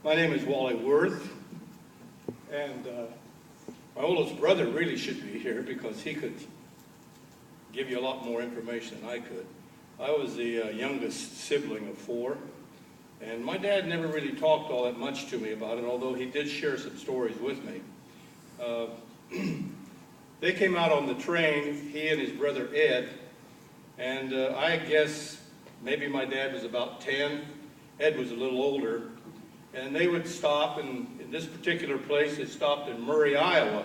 My name is Wally Worth, and my oldest brother really should be here because he could give you a lot more information than I could. I was the youngest sibling of four, and my dad never really talked all that much to me about it, although he did share some stories with me. They came out on the train, he and his brother Ed, and I guess maybe my dad was about 10, Ed was a little older, and they would stop, and in this particular place, they stopped in Murray, Iowa,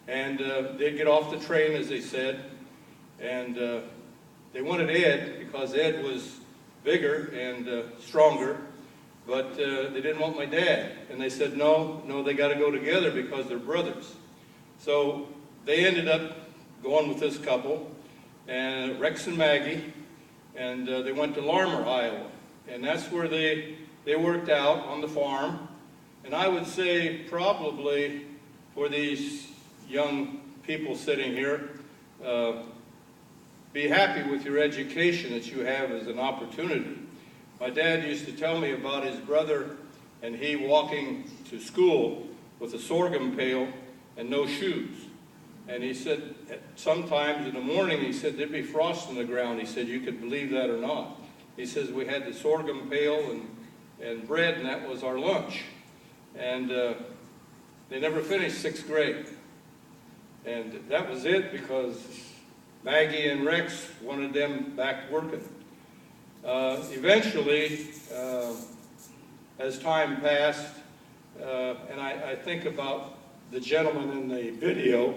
and they'd get off the train, as they said, and they wanted Ed because Ed was bigger and stronger, but they didn't want my dad, and they said, no, they got to go together because they're brothers. So they ended up going with this couple, and Rex and Maggie, and they went to Larmer, Iowa, and that's where they worked out on the farm. And I would say probably for these young people sitting here, be happy with your education that you have as an opportunity. My dad used to tell me about his brother and he walking to school with a sorghum pail and no shoes. And he said, sometimes in the morning, he said, there'd be frost on the ground. He said, you could believe that or not. He says, we had the sorghum pail and bread, and that was our lunch. And they never finished 6th grade. And that was it because Maggie and Rex wanted them back working. Eventually, as time passed, and I think about the gentleman in the video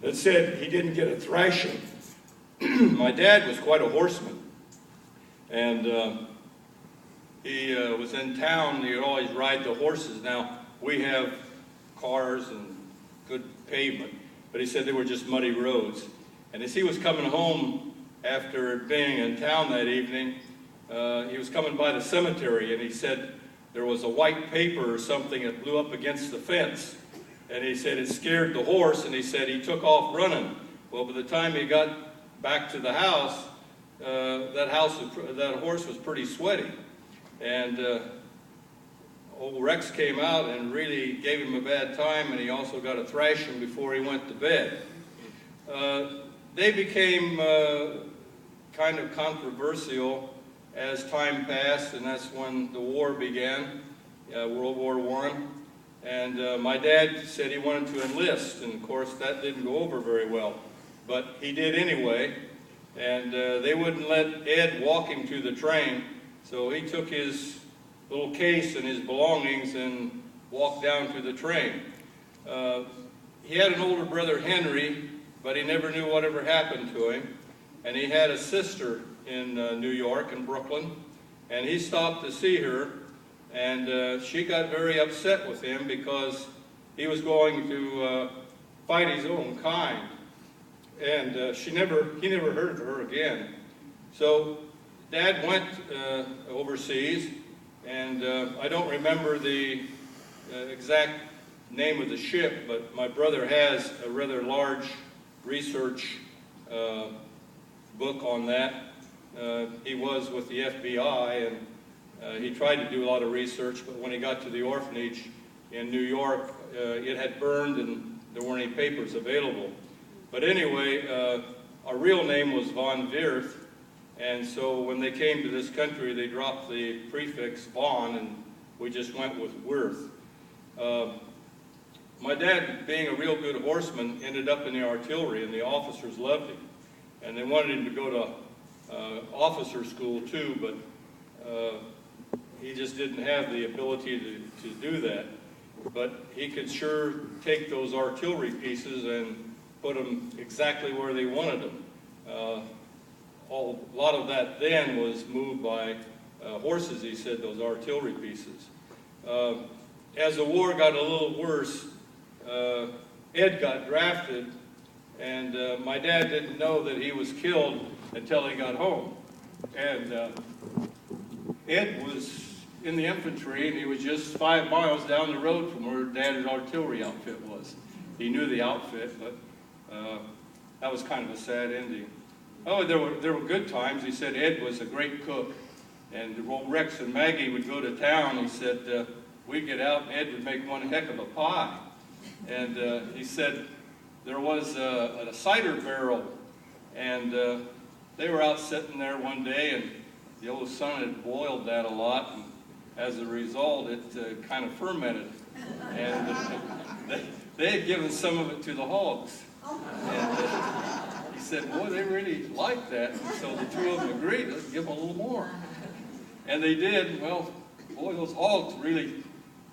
that said he didn't get a thrashing. My dad was quite a horseman, and he was in town. He would always ride the horses. Now, we have cars and good pavement, but he said they were just muddy roads. And as he was coming home after being in town that evening, he was coming by the cemetery, and he said there was a white paper or something that blew up against the fence. And he said it scared the horse, and he said he took off running. Well, by the time he got back to the house, that horse was pretty sweaty. And old Rex came out and really gave him a bad time, and he also got a thrashing before he went to bed. They became kind of controversial as time passed, and that's when the war began, World War I. And my dad said he wanted to enlist, and of course that didn't go over very well. But he did anyway, and they wouldn't let Ed walk him to the train, so he took his little case and his belongings and walked down to the train. He had an older brother, Henry, but he never knew whatever happened to him. And he had a sister in New York, in Brooklyn, and he stopped to see her, and she got very upset with him because he was going to fight his own kind. And he never heard of her again. So Dad went overseas, and I don't remember the exact name of the ship, but my brother has a rather large research book on that. He was with the FBI, and he tried to do a lot of research, but when he got to the orphanage in New York, it had burned and there weren't any papers available. But anyway, our real name was Von Wirth, and so when they came to this country, they dropped the prefix Von, and we just went with Wirth. My dad, being a real good horseman, ended up in the artillery, and the officers loved him. And they wanted him to go to officer school too, but he just didn't have the ability to do that. But he could sure take those artillery pieces and put them exactly where they wanted them. A lot of that then was moved by horses, he said, those artillery pieces. As the war got a little worse, Ed got drafted, and my dad didn't know that he was killed until he got home. And Ed was in the infantry, and he was just 5 miles down the road from where Dad's artillery outfit was. He knew the outfit, but that was kind of a sad ending. Oh, there were good times. He said Ed was a great cook, And old Rex and Maggie would go to town. He said, we'd get out and Ed would make one heck of a pie. And he said there was a cider barrel, and they were out sitting there one day, and the old son had boiled that a lot, and as a result it kind of fermented. And they had given some of it to the hogs. And he said, boy, they really liked that. And so the two of them agreed, let's give them a little more. And they did. Well, boy, those hogs really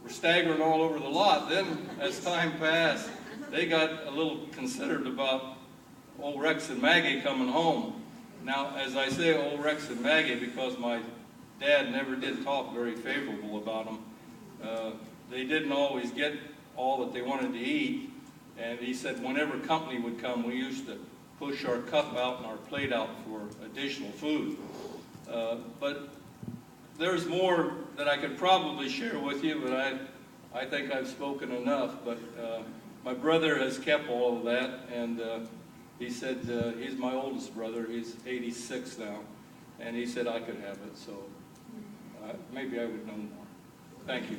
were staggering all over the lot. Then, as time passed, they got a little considerate about old Rex and Maggie coming home. Now, as I say old Rex and Maggie, because my dad never did talk very favorable about them, they didn't always get all that they wanted to eat. And he said whenever company would come, we used to push our cup out and our plate out for additional food. But there's more that I could probably share with you, but I think I've spoken enough. But my brother has kept all of that, and he said he's my oldest brother. He's 86 now, and he said I could have it. So maybe I would know more. Thank you.